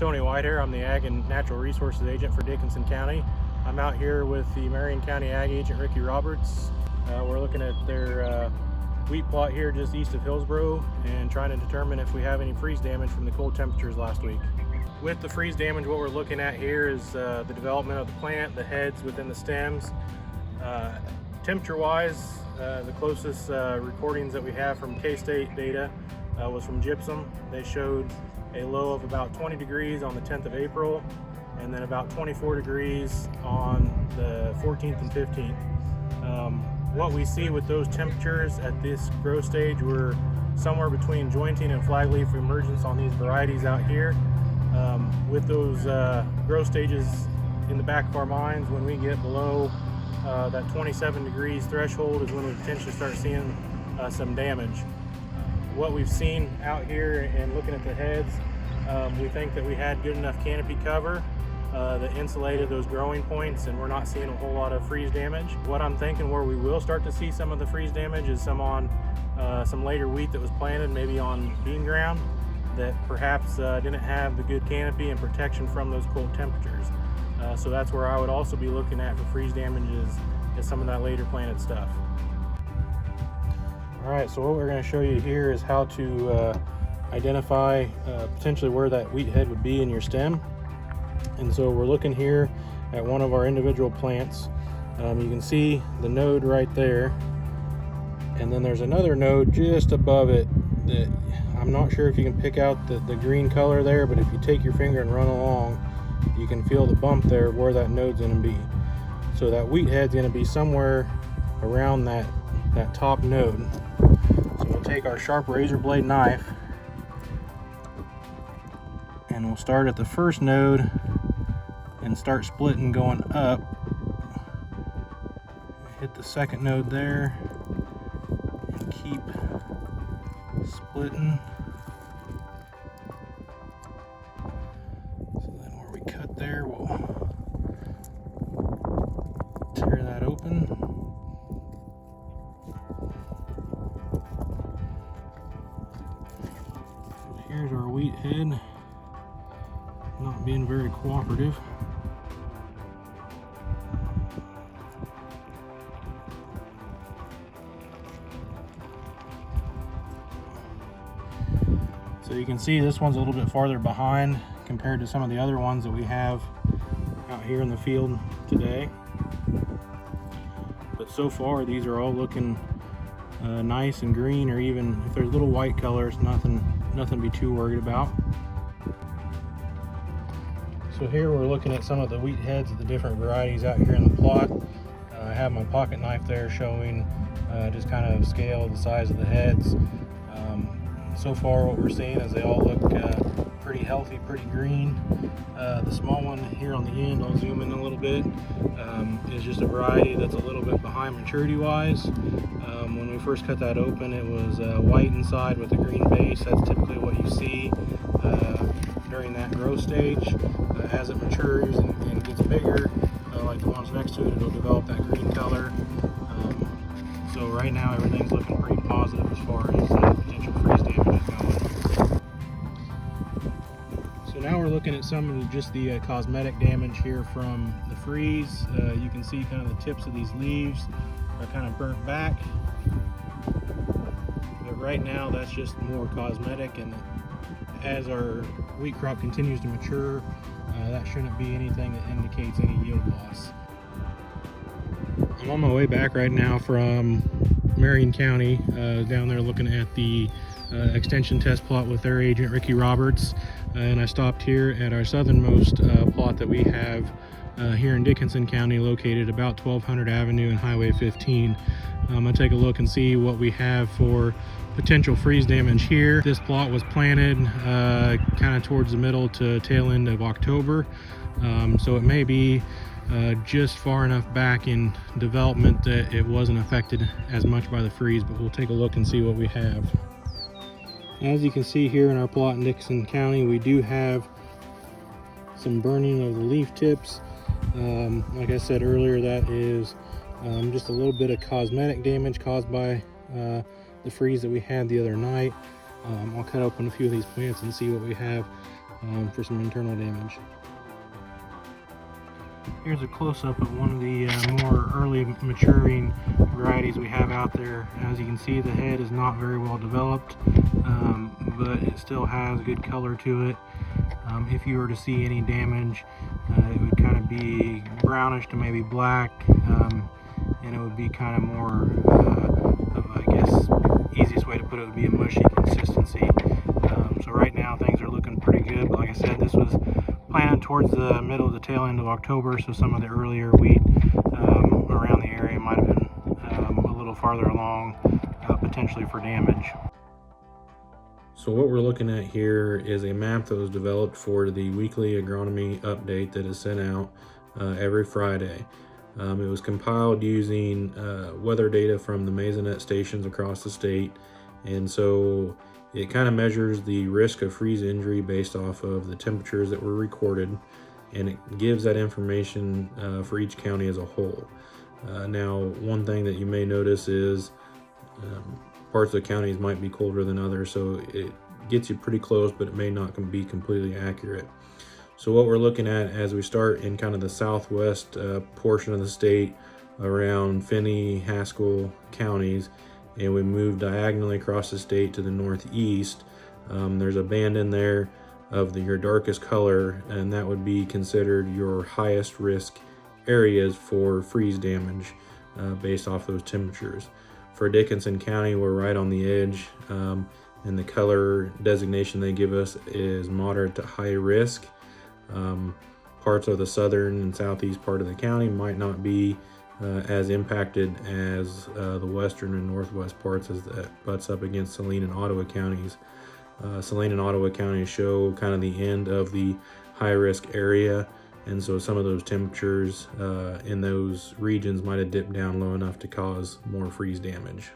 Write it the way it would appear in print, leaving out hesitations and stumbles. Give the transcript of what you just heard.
Tony Whitehair. I'm the Ag and Natural Resources Agent for Dickinson County. I'm out here with the Marion County Ag Agent, Ricky Roberts. We're looking at their wheat plot here just east of Hillsboro and trying to determine if we have any freeze damage from the cold temperatures last week. With the freeze damage, what we're looking at here is the development of the plant, the heads within the stems. Temperature-wise, the closest recordings that we have from K-State data was from gypsum. They showed a low of about 20 degrees on the 10th of April and then about 24 degrees on the 14th and 15th. What we see with those temperatures at this growth stage, we're somewhere between jointing and flag leaf emergence on these varieties out here. With those growth stages in the back of our minds, when we get below that 27 degrees threshold is when we potentially start seeing some damage. What we've seen out here and looking at the heads, we think that we had good enough canopy cover that insulated those growing points, and we're not seeing a whole lot of freeze damage. What I'm thinking where we will start to see some of the freeze damage is some on some later wheat that was planted, maybe on bean ground, that perhaps didn't have the good canopy and protection from those cold temperatures. So that's where I would also be looking at for freeze damage is some of that later planted stuff. All right, so what we're going to show you here is how to identify potentially where that wheat head would be in your stem. And so we're looking here at one of our individual plants. You can see the node right there, and then there's another node just above it that I'm not sure if you can pick out the green color there, but if you take your finger and run along, you can feel the bump there where that node's going to be. So that wheat head's going to be somewhere around that top node. So we'll take our sharp razor blade knife and we'll start at the first node and start splitting going up. Hit the second node there and keep splitting. So then where we cut there, we'll tear that open. So here's our wheat head, not being very cooperative. So you can see this one's a little bit farther behind compared to some of the other ones that we have out here in the field today. But so far these are all looking nice and green, or even if there's little white colors, nothing to be too worried about. So here we're looking at some of the wheat heads of the different varieties out here in the plot. I have my pocket knife there showing just kind of scale the size of the heads. So far what we're seeing is they all look pretty healthy, pretty green. The small one here on the end, I'll zoom in a little bit, is just a variety that's a little bit behind maturity wise. When we first cut that open, it was white inside with a green base. That's typically what you see during that growth stage. As it matures and gets bigger, like the ones next to it, it'll develop that green color. So right now everything's looking pretty positive as far as potential freeze damage is going. So now we're looking at some of just the cosmetic damage here from the freeze. You can see kind of the tips of these leaves are kind of burnt back. But right now that's just more cosmetic, and as our wheat crop continues to mature, that shouldn't be anything that indicates any yield loss. I'm on my way back right now from Marion County, down there looking at the extension test plot with their agent Ricky Roberts, and I stopped here at our southernmost plot that we have here in Dickinson County, located about 1200 Avenue and Highway 15. I'm gonna take a look and see what we have for potential freeze damage here. This plot was planted kind of towards the middle to tail end of October, so it may be just far enough back in development that it wasn't affected as much by the freeze, but we'll take a look and see what we have. As you can see here in our plot in Dickinson County, we do have some burning of the leaf tips. Like I said earlier, that is just a little bit of cosmetic damage caused by the freeze that we had the other night. I'll cut open a few of these plants and see what we have for some internal damage. Here's a close-up of one of the more early maturing varieties we have out there. As you can see, the head is not very well developed, but it still has good color to it. If you were to see any damage, it would kind of be brownish to maybe black, and it would be kind of more of, I guess, easiest way to put it would be a mushy consistency. So right now things are looking pretty good, but like I said, this was planted towards the middle of the tail end of October, so some of the earlier wheat around the area might have been a little farther along, potentially for damage. So what we're looking at here is a map that was developed for the weekly agronomy update that is sent out every Friday. It was compiled using weather data from the Maisonette stations across the state, and so it kind of measures the risk of freeze injury based off of the temperatures that were recorded, and it gives that information for each county as a whole. Now, one thing that you may notice is parts of the counties might be colder than others, so it gets you pretty close, but it may not be completely accurate. So what we're looking at as we start in kind of the southwest portion of the state around Finney, Haskell counties, and we move diagonally across the state to the northeast, there's a band in there of your darkest color, and that would be considered your highest risk areas for freeze damage based off those temperatures. For Dickinson County, we're right on the edge, and the color designation they give us is moderate to high risk. Parts of the southern and southeast part of the county might not be as impacted as the western and northwest parts, as that butts up against Saline and Ottawa counties. Saline and Ottawa counties show kind of the end of the high risk area, and so some of those temperatures in those regions might have dipped down low enough to cause more freeze damage.